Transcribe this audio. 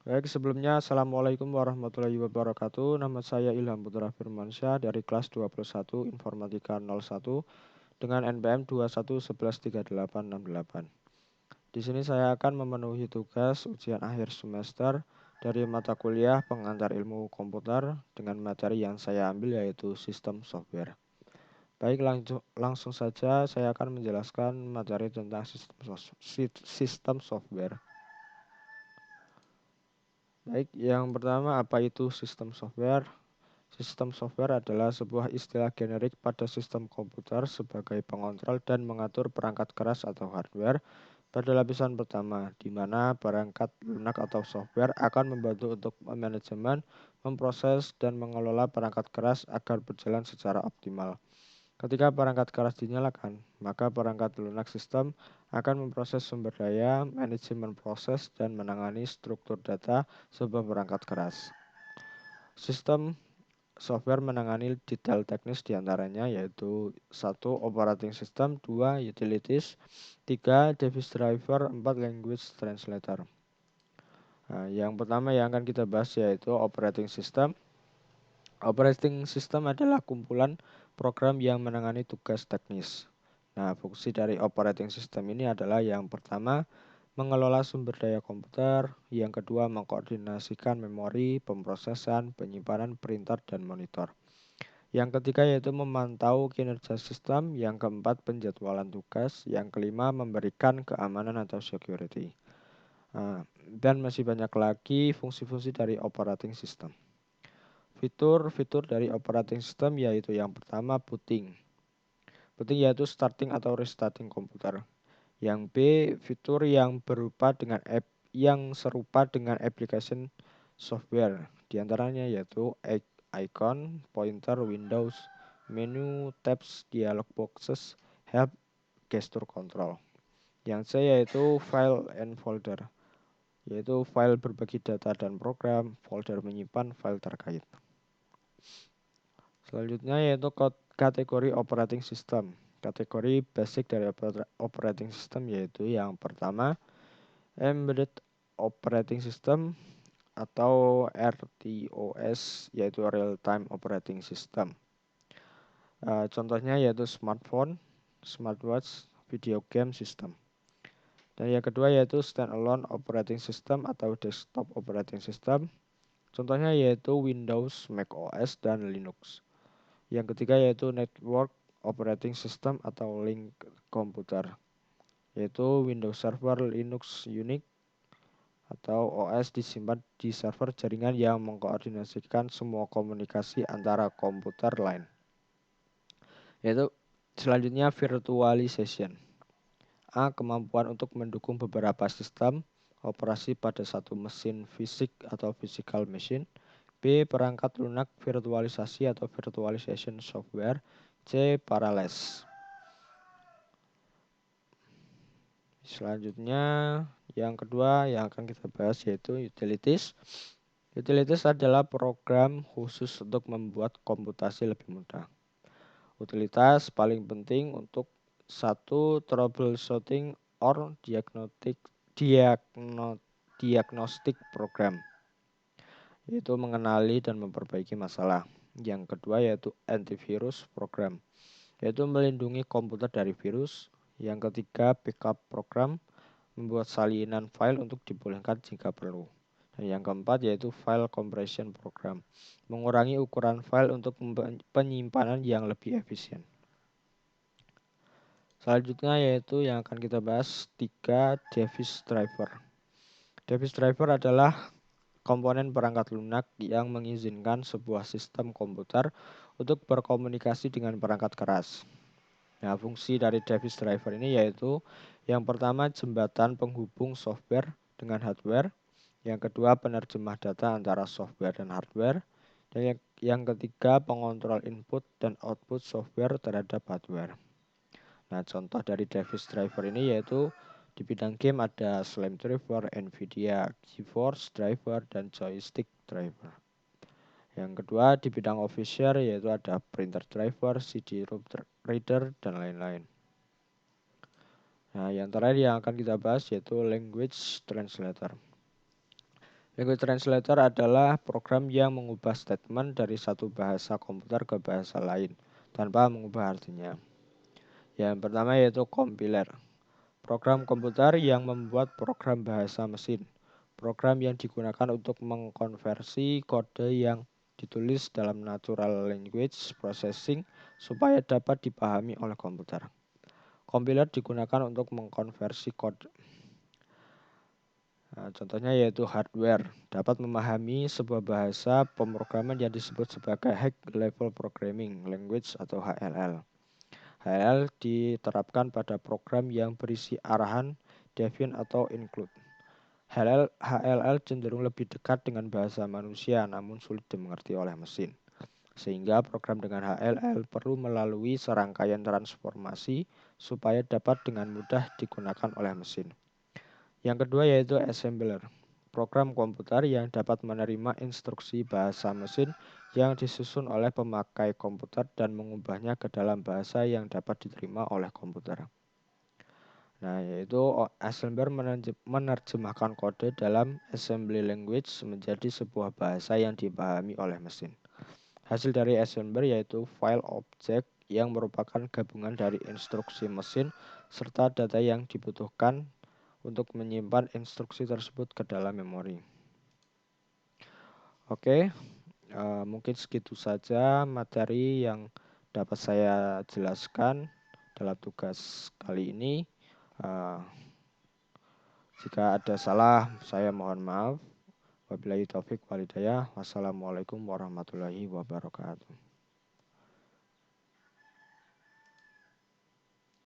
Baik, sebelumnya Assalamualaikum warahmatullahi wabarakatuh. Nama saya Ilham Putra Firmansyah dari kelas 21 Informatika 01 dengan NPM 21113868. Di sini saya akan memenuhi tugas ujian akhir semester dari mata kuliah pengantar ilmu komputer dengan materi yang saya ambil yaitu sistem software. Baik, langsung saja saya akan menjelaskan materi tentang sistem software. Baik, yang pertama apa itu sistem software? Sistem software adalah sebuah istilah generik pada sistem komputer sebagai pengontrol dan mengatur perangkat keras atau hardware pada lapisan pertama, di mana perangkat lunak atau software akan membantu untuk manajemen, memproses, dan mengelola perangkat keras agar berjalan secara optimal. Ketika perangkat keras dinyalakan, maka perangkat lunak sistem akan memproses sumber daya, manajemen proses, dan menangani struktur data sebuah perangkat keras. Sistem software menangani detail teknis diantaranya yaitu 1. Operating system, 2. Utilities, 3. Device driver, 4. Language translator. Nah, yang pertama yang akan kita bahas yaitu operating system. Operating system adalah kumpulan program yang menangani tugas teknis. Nah, fungsi dari operating system ini adalah yang pertama, mengelola sumber daya komputer, yang kedua, mengkoordinasikan memori, pemrosesan, penyimpanan, printer, dan monitor. Yang ketiga yaitu memantau kinerja sistem, yang keempat penjadwalan tugas, yang kelima memberikan keamanan atau security. Dan masih banyak lagi fungsi-fungsi dari operating system. Fitur-fitur dari operating system yaitu yang pertama booting. Booting yaitu starting atau restarting komputer. Yang B, fitur yang berupa dengan app yang serupa dengan application software. Di antaranya yaitu icon, pointer, windows, menu, tabs, dialog boxes, help, gesture control. Yang C yaitu file and folder, yaitu file berbagi data dan program, folder menyimpan file terkait. Selanjutnya yaitu kategori operating system. Kategori basic dari operating system yaitu yang pertama Embedded Operating System atau RTOS yaitu Real Time Operating System. Contohnya yaitu smartphone, smartwatch, video game system. Dan yang kedua yaitu Standalone Operating System atau Desktop Operating System. Contohnya yaitu Windows, Mac OS, dan Linux. Yang ketiga yaitu Network Operating System atau Link Computer, yaitu Windows Server, Linux, Unix, atau OS disimpan di server jaringan yang mengkoordinasikan semua komunikasi antara komputer lain. Yaitu selanjutnya virtualization. A. Kemampuan untuk mendukung beberapa sistem operasi pada satu mesin fisik atau physical machine. B. Perangkat lunak virtualisasi atau virtualization software. C. Parallels. Selanjutnya yang kedua yang akan kita bahas yaitu utilities. Utilities adalah program khusus untuk membuat komputasi lebih mudah. Utilitas paling penting untuk satu troubleshooting or diagnostic program, yaitu mengenali dan memperbaiki masalah. Yang kedua yaitu antivirus program, yaitu melindungi komputer dari virus. Yang ketiga backup program, membuat salinan file untuk dipulihkan jika perlu. Dan yang keempat yaitu file compression program, mengurangi ukuran file untuk penyimpanan yang lebih efisien. Selanjutnya yaitu yang akan kita bahas 3 device driver. Device driver adalah komponen perangkat lunak yang mengizinkan sebuah sistem komputer untuk berkomunikasi dengan perangkat keras. Nah, fungsi dari device driver ini yaitu yang pertama jembatan penghubung software dengan hardware, yang kedua penerjemah data antara software dan hardware, dan yang ketiga pengontrol input dan output software terhadap hardware. Nah, contoh dari device driver ini yaitu di bidang game ada Slam driver, Nvidia GeForce driver, dan joystick driver. Yang kedua di bidang official yaitu ada printer driver, CD-ROM reader, dan lain-lain. Nah, yang terakhir yang akan kita bahas yaitu language translator. Language translator adalah program yang mengubah statement dari satu bahasa komputer ke bahasa lain tanpa mengubah artinya. Yang pertama yaitu compiler. Program komputer yang membuat program bahasa mesin. Program yang digunakan untuk mengkonversi kode yang ditulis dalam natural language processing supaya dapat dipahami oleh komputer. Compiler digunakan untuk mengkonversi kode. Nah, contohnya yaitu hardware, dapat memahami sebuah bahasa pemrograman yang disebut sebagai High Level Programming Language atau HLL. HLL diterapkan pada program yang berisi arahan, define, atau include. HLL cenderung lebih dekat dengan bahasa manusia namun sulit dimengerti oleh mesin. Sehingga program dengan HLL perlu melalui serangkaian transformasi supaya dapat dengan mudah digunakan oleh mesin. Yang kedua yaitu assembler, program komputer yang dapat menerima instruksi bahasa mesin yang disusun oleh pemakai komputer dan mengubahnya ke dalam bahasa yang dapat diterima oleh komputer. Nah, yaitu assembler menerjemahkan kode dalam assembly language menjadi sebuah bahasa yang dipahami oleh mesin. Hasil dari assembler yaitu file object yang merupakan gabungan dari instruksi mesin serta data yang dibutuhkan untuk menyimpan instruksi tersebut ke dalam memori. Oke, mungkin segitu saja materi yang dapat saya jelaskan dalam tugas kali ini. Jika ada salah, saya mohon maaf. Wabillahi taufik walhidayah. Wassalamualaikum warahmatullahi wabarakatuh.